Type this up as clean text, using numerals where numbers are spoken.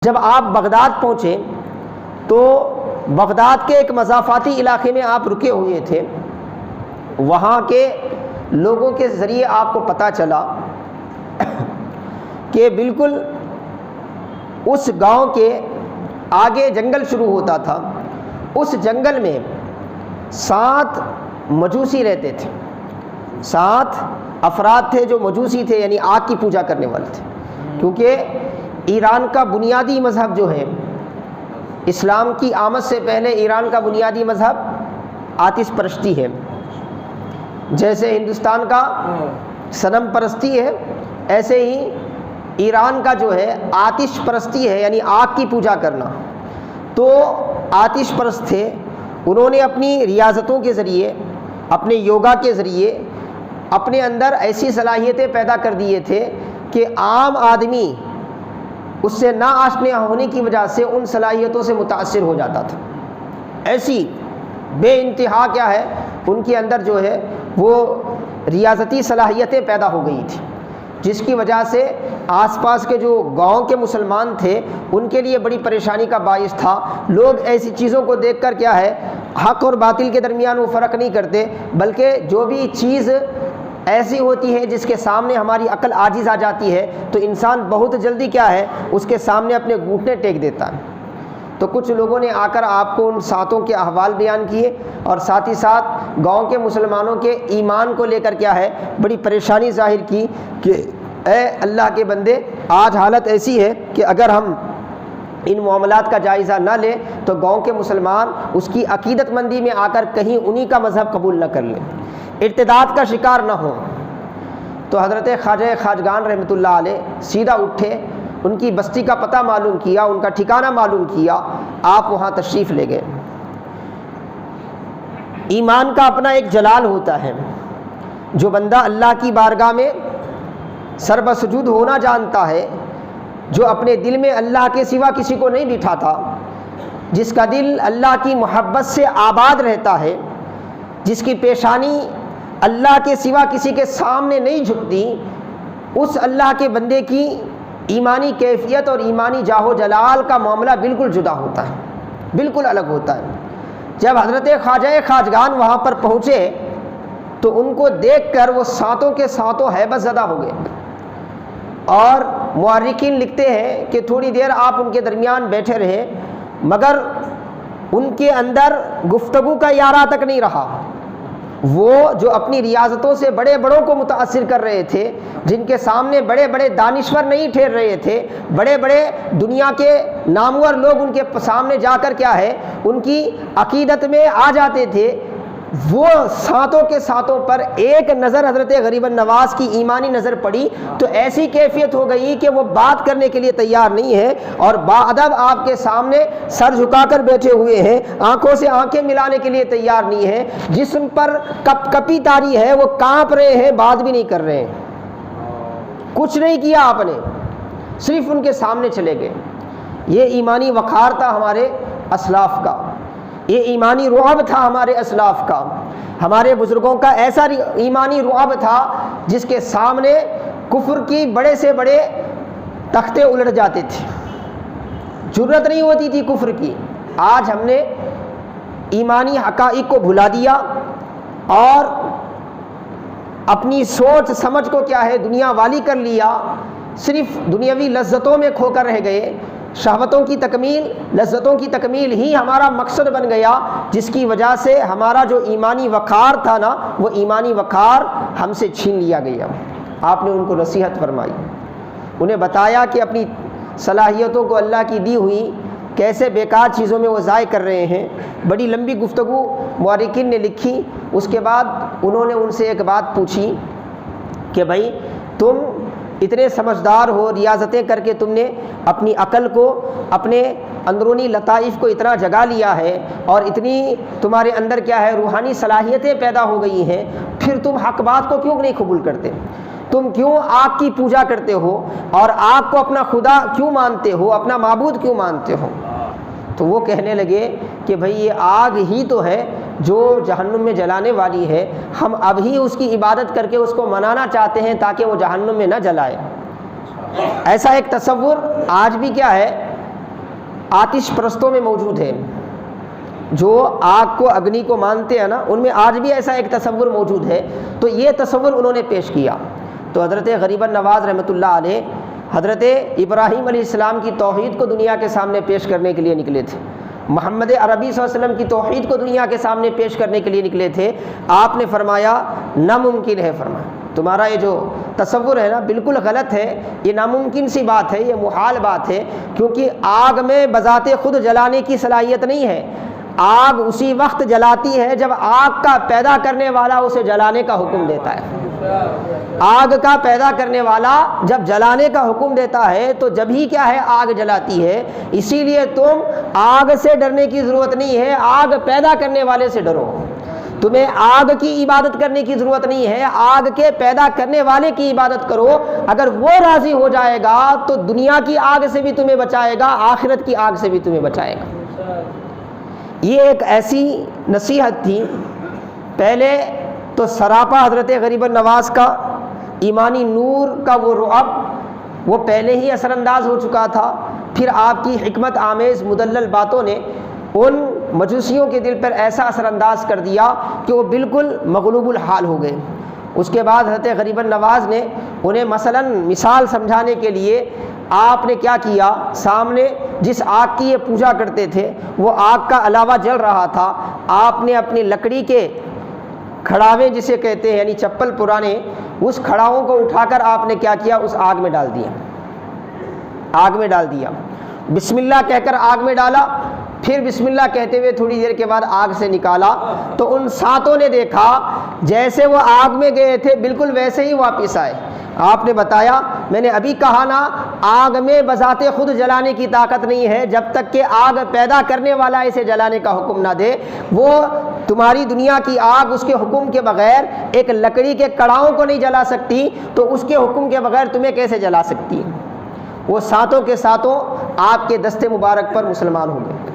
جب آپ بغداد پہنچے تو بغداد کے ایک مضافاتی علاقے میں آپ رکے ہوئے تھے، وہاں کے لوگوں کے ذریعے آپ کو پتہ چلا کہ بالکل اس گاؤں کے آگے جنگل شروع ہوتا تھا، اس جنگل میں 7 مجوسی رہتے تھے، 7 افراد تھے جو مجوسی تھے، یعنی آگ کی پوجا کرنے والے تھے، کیونکہ ایران کا بنیادی مذہب جو ہے، اسلام کی آمد سے پہلے ایران کا بنیادی مذہب آتش پرستی ہے، جیسے ہندوستان کا صنم پرستی ہے، ایسے ہی ایران کا جو ہے آتش پرستی ہے، یعنی آگ کی پوجا کرنا۔ تو آتش پرست تھے، انہوں نے اپنی ریاضتوں کے ذریعے، اپنے یوگا کے ذریعے اپنے اندر ایسی صلاحیتیں پیدا کر دیے تھے کہ عام آدمی اس سے نا آشنا ہونے کی وجہ سے ان صلاحیتوں سے متاثر ہو جاتا تھا۔ ایسی بے انتہا کیا ہے ان کے اندر جو ہے وہ ریاضتی صلاحیتیں پیدا ہو گئی تھی، جس کی وجہ سے آس پاس کے جو گاؤں کے مسلمان تھے ان کے لیے بڑی پریشانی کا باعث تھا۔ لوگ ایسی چیزوں کو دیکھ کر کیا ہے حق اور باطل کے درمیان وہ فرق نہیں کرتے، بلکہ جو بھی چیز ایسی ہوتی ہے جس کے سامنے ہماری عقل عاجز آ جاتی ہے تو انسان بہت جلدی کیا ہے اس کے سامنے اپنے گھٹنے ٹیک دیتا ہے۔ تو کچھ لوگوں نے آ کر آپ کو ان 7 کے احوال بیان کیے اور ساتھ ہی ساتھ گاؤں کے مسلمانوں کے ایمان کو لے کر کیا ہے بڑی پریشانی ظاہر کی کہ اے اللہ کے بندے، آج حالت ایسی ہے کہ اگر ہم ان معاملات کا جائزہ نہ لیں تو گاؤں کے مسلمان اس کی عقیدت مندی میں آ کر کہیں انہی کا مذہب قبول نہ کر لیں، ارتداد کا شکار نہ ہوں۔ تو حضرت خواجہ خواجگان رحمۃ اللہ علیہ سیدھا اٹھے، ان کی بستی کا پتہ معلوم کیا، ان کا ٹھکانہ معلوم کیا، آپ وہاں تشریف لے گئے۔ ایمان کا اپنا ایک جلال ہوتا ہے، جو بندہ اللہ کی بارگاہ میں سر بسجود ہونا جانتا ہے، جو اپنے دل میں اللہ کے سوا کسی کو نہیں بٹھاتا، جس کا دل اللہ کی محبت سے آباد رہتا ہے، جس کی پیشانی اللہ کے سوا کسی کے سامنے نہیں جھکتی، اس اللہ کے بندے کی ایمانی کیفیت اور ایمانی جاہ و جلال کا معاملہ بالکل جدا ہوتا ہے، بالکل الگ ہوتا ہے۔ جب حضرت خواجہ خواجگان وہاں پر پہنچے تو ان کو دیکھ کر وہ 7 کے 7 ہیبت زدہ ہو گئے، اور مورخین لکھتے ہیں کہ تھوڑی دیر آپ ان کے درمیان بیٹھے رہے، مگر ان کے اندر گفتگو کا یارہ تک نہیں رہا۔ وہ جو اپنی ریاضتوں سے بڑے بڑوں کو متاثر کر رہے تھے، جن کے سامنے بڑے بڑے دانشور نہیں ٹھہر رہے تھے، بڑے بڑے دنیا کے نامور لوگ ان کے سامنے جا کر کیا ہے ان کی عقیدت میں آ جاتے تھے، وہ 7 کے 7 پر ایک نظر حضرت غریب النواز کی ایمانی نظر پڑی تو ایسی کیفیت ہو گئی کہ وہ بات کرنے کے لیے تیار نہیں ہے، اور باادب آپ کے سامنے سر جھکا کر بیٹھے ہوئے ہیں، آنکھوں سے آنکھیں ملانے کے لیے تیار نہیں ہے، جسم پر کپ کپی طاری ہے، وہ کانپ رہے ہیں، بات بھی نہیں کر رہے ہیں، کچھ نہیں کیا آپ نے، صرف ان کے سامنے چلے گئے۔ یہ ایمانی وقار تھا ہمارے اسلاف کا، یہ ایمانی رعب تھا ہمارے اسلاف کا، ہمارے بزرگوں کا ایسا ایمانی رعب تھا جس کے سامنے کفر کی بڑے سے بڑے تختے الٹ جاتے تھے، جرت نہیں ہوتی تھی کفر کی۔ آج ہم نے ایمانی حقائق کو بھلا دیا اور اپنی سوچ سمجھ کو کیا ہے دنیا والی کر لیا، صرف دنیاوی لذتوں میں کھو کر رہ گئے، شہوتوں کی تکمیل، لذتوں کی تکمیل ہی ہمارا مقصد بن گیا، جس کی وجہ سے ہمارا جو ایمانی وقار تھا نا، وہ ایمانی وقار ہم سے چھین لیا گیا۔ آپ نے ان کو نصیحت فرمائی، انہیں بتایا کہ اپنی صلاحیتوں کو اللہ کی دی ہوئی کیسے بیکار چیزوں میں وہ ضائع کر رہے ہیں۔ بڑی لمبی گفتگو مورخین نے لکھی۔ اس کے بعد انہوں نے ان سے ایک بات پوچھی کہ بھائی تم اتنے سمجھدار ہو، ریاضتیں کر کے تم نے اپنی عقل کو، اپنے اندرونی لطائف کو اتنا جگا لیا ہے اور اتنی تمہارے اندر کیا ہے روحانی صلاحیتیں پیدا ہو گئی ہیں، پھر تم حق بات کو کیوں نہیں قبول کرتے؟ تم کیوں آگ کی پوجا کرتے ہو اور آگ کو اپنا خدا کیوں مانتے ہو، اپنا معبود کیوں مانتے ہو؟ تو وہ کہنے لگے کہ بھئی یہ آگ ہی تو ہے جو جہنم میں جلانے والی ہے، ہم اب ہی اس کی عبادت کر کے اس کو منانا چاہتے ہیں تاکہ وہ جہنم میں نہ جلائے۔ ایسا ایک تصور آج بھی کیا ہے آتش پرستوں میں موجود ہے، جو آگ کو، اگنی کو مانتے ہیں نا، ان میں آج بھی ایسا ایک تصور موجود ہے۔ تو یہ تصور انہوں نے پیش کیا۔ تو حضرت غریب النواز رحمۃ اللہ علیہ حضرت ابراہیم علیہ السلام کی توحید کو دنیا کے سامنے پیش کرنے کے لیے نکلے تھے، محمد عربی صلی اللہ علیہ وسلم کی توحید کو دنیا کے سامنے پیش کرنے کے لیے نکلے تھے۔ آپ نے فرمایا ناممکن ہے، فرمایا تمہارا یہ جو تصور ہے نا بالکل غلط ہے، یہ ناممکن سی بات ہے، یہ محال بات ہے، کیونکہ آگ میں بذات خود جلانے کی صلاحیت نہیں ہے۔ آگ اسی وقت جلاتی ہے جب آگ کا پیدا کرنے والا اسے جلانے کا حکم دیتا ہے۔ آگ کا پیدا کرنے والا جب جلانے کا حکم دیتا ہے تو جب ہی کیا ہے آگ جلاتی ہے۔ اسی لیے تم آگ سے ڈرنے کی ضرورت نہیں ہے، آگ پیدا کرنے والے سے ڈرو۔ تمہیں آگ کی عبادت کرنے کی ضرورت نہیں ہے، آگ کے پیدا کرنے والے کی عبادت کرو۔ اگر وہ راضی ہو جائے گا تو دنیا کی آگ سے بھی تمہیں بچائے گا، آخرت کی آگ سے بھی تمہیں بچائے گا۔ یہ ایک ایسی نصیحت تھی۔ پہلے تو سراپا حضرت غریب النواز کا ایمانی نور کا وہ رعب وہ پہلے ہی اثر انداز ہو چکا تھا، پھر آپ کی حکمت آمیز مدلل باتوں نے ان مجوسیوں کے دل پر ایسا اثر انداز کر دیا کہ وہ بالکل مغلوب الحال ہو گئے۔ اس کے بعد حضرت غریب النواز نے انہیں مثال سمجھانے کے لیے آپ نے کیا کیا، سامنے جس آگ کی یہ پوجا کرتے تھے وہ آگ کا علاوہ جل رہا تھا، آپ نے اپنی لکڑی کے کھڑاوے جسے کہتے ہیں یعنی چپل پرانے، اس کھڑاؤں کو اٹھا کر آپ نے کیا کیا، اس آگ میں ڈال دیا، آگ میں ڈال دیا، بسم اللہ کہہ کر آگ میں ڈالا، پھر بسم اللہ کہتے ہوئے تھوڑی دیر کے بعد آگ سے نکالا تو ان ساتوں نے دیکھا جیسے وہ آگ میں گئے تھے بالکل ویسے ہی واپس آئے۔ آپ نے بتایا، میں نے ابھی کہا نا، آگ میں بذات خود جلانے کی طاقت نہیں ہے جب تک کہ آگ پیدا کرنے والا اسے جلانے کا حکم نہ دے۔ وہ تمہاری دنیا کی آگ اس کے حکم کے بغیر ایک لکڑی کے کڑاؤں کو نہیں جلا سکتی، تو اس کے حکم کے بغیر تمہیں کیسے جلا سکتی ہے؟ وہ ساتوں کے ساتوں آپ کے دستے مبارک پر مسلمان ہو گئے۔